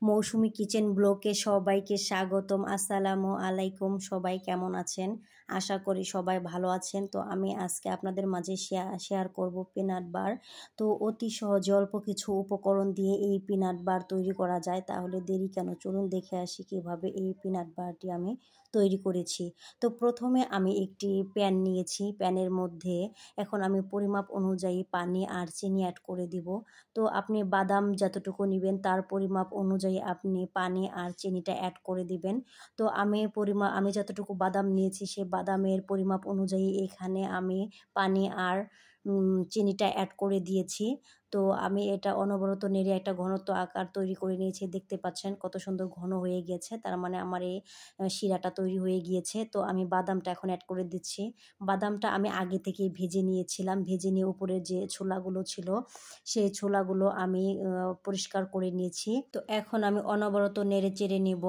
মৌসুমী kitchen ব্লগে সবাইকে স্বাগতম। আসসালামু আলাইকুম। সবাই কেমন আছেন? আশা করি সবাই ভালো আছেন। তো আমি আজকে আপনাদের মাঝে শেয়ার করব পিনাট বার। তো অতি সহজে অল্প কিছু উপকরণ দিয়ে এই পিনাট বার তৈরি করা যায়। তাহলে দেরি কেন, চলুন দেখে আসি কিভাবে এই পিনাট বারটি আমি তৈরি করেছি। তো প্রথমে আমি একটি প্যান নিয়েছি। প্যানের মধ্যে এখন আমি পরিমাপ অনুযায়ী পানি আর চিনি অ্যাড করে দিব। তো আপনি বাদাম যতটুকু নেবেন তার পরিমাপ অনুযায়ী আপনি পানি আর চিনিটা অ্যাড করে দিবেন। তো আমি যতটুকু বাদাম নিয়েছি সেই বাদামের পরিমাপ অনুযায়ী এখানে আমি পানি আর চিনিটা অ্যাড করে দিয়েছি। তো আমি এটা অনবরত নেড়ে একটা ঘনত্ব আকার তৈরি করে নিয়েছি। দেখতে পাচ্ছেন কত সুন্দর ঘন হয়ে গিয়েছে। তার মানে আমার এই শিরাটা তৈরি হয়ে গিয়েছে। তো আমি বাদামটা এখন অ্যাড করে দিচ্ছি। বাদামটা আমি আগে থেকেই ভেজে নিয়েছিলাম। ভেজে নিয়ে উপরে যে ছোলাগুলো ছিল সেই ছোলাগুলো আমি পরিষ্কার করে নিয়েছি। তো এখন আমি অনবরত নেড়ে চেড়ে নেব।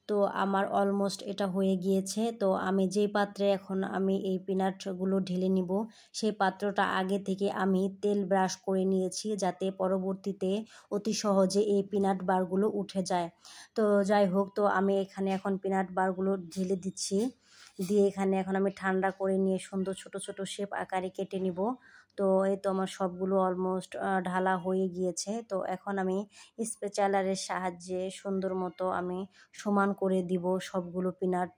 তো আমার অলমোস্ট এটা হয়ে গিয়েছে। তো আমি যেই পাত্রে এখন আমি এই পিনাটগুলো ঢেলে নিব সেই পাত্রটা আগে থেকে আমি তেল ব্রাশ করে নিয়েছি যাতে পরবর্তীতে অতি সহজে এই পিনাট বারগুলো উঠে যায়। তো যাই হোক, তো আমি এখানে এখন পিনাট বারগুলো ঢেলে দিচ্ছি। দিয়ে এখানে এখন আমি ঠান্ডা করে নিয়ে সুন্দর ছোট ছোট শেপ আকারে কেটে নিব। তো এই তো আমার সবগুলো অলমোস্ট ঢালা হয়ে গিয়েছে। তো এখন আমি স্প্যাচুলারের সাহায্যে সুন্দর মতো আমি সমান করে দিব সবগুলো পিনাট।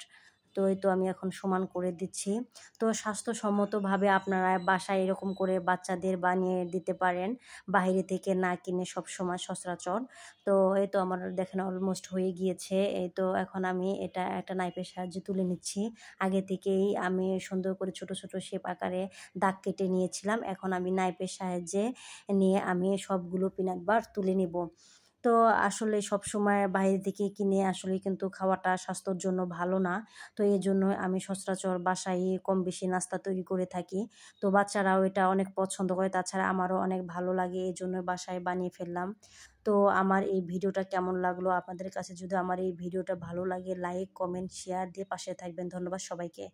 তো এই তো আমি এখন সমান করে দিচ্ছি। তো স্বাস্থ্যসম্মতভাবে আপনারা বাসায় এরকম করে বাচ্চাদের বানিয়ে দিতে পারেন, বাইরে থেকে না কিনে সবসময় সচরাচর। তো এই তো আমার দেখেন অলমোস্ট হয়ে গিয়েছে। এই তো এখন আমি এটা একটা নাইফের সাহায্যে তুলে নিচ্ছি। আগে থেকেই আমি সুন্দর করে ছোট ছোট শেপ আকারে দাগ কেটে নিয়েছিলাম। এখন আমি নাইফের সাহায্যে নিয়ে আমি সবগুলো পিনাট বার তুলে নেব। তো আসলে সবসময় বাইরে থেকে কিনে আসলে কিন্তু খাওয়াটা স্বাস্থ্যর জন্য ভালো না। তো এজন্য আমি সচরাচর বাসায় কম বেশি নাস্তা তৈরি করে থাকি। তো বাচ্চারাও এটা অনেক পছন্দ করে, তাছাড়া আমারও অনেক ভালো লাগে, এজন্য বাসায় বানিয়ে ফেললাম। তো আমার এই ভিডিওটা কেমন লাগলো আপনাদের কাছে? যদি আমার এই ভিডিওটা ভালো লাগে লাইক, কমেন্ট, শেয়ার দিয়ে পাশে থাকবেন। ধন্যবাদ সবাইকে।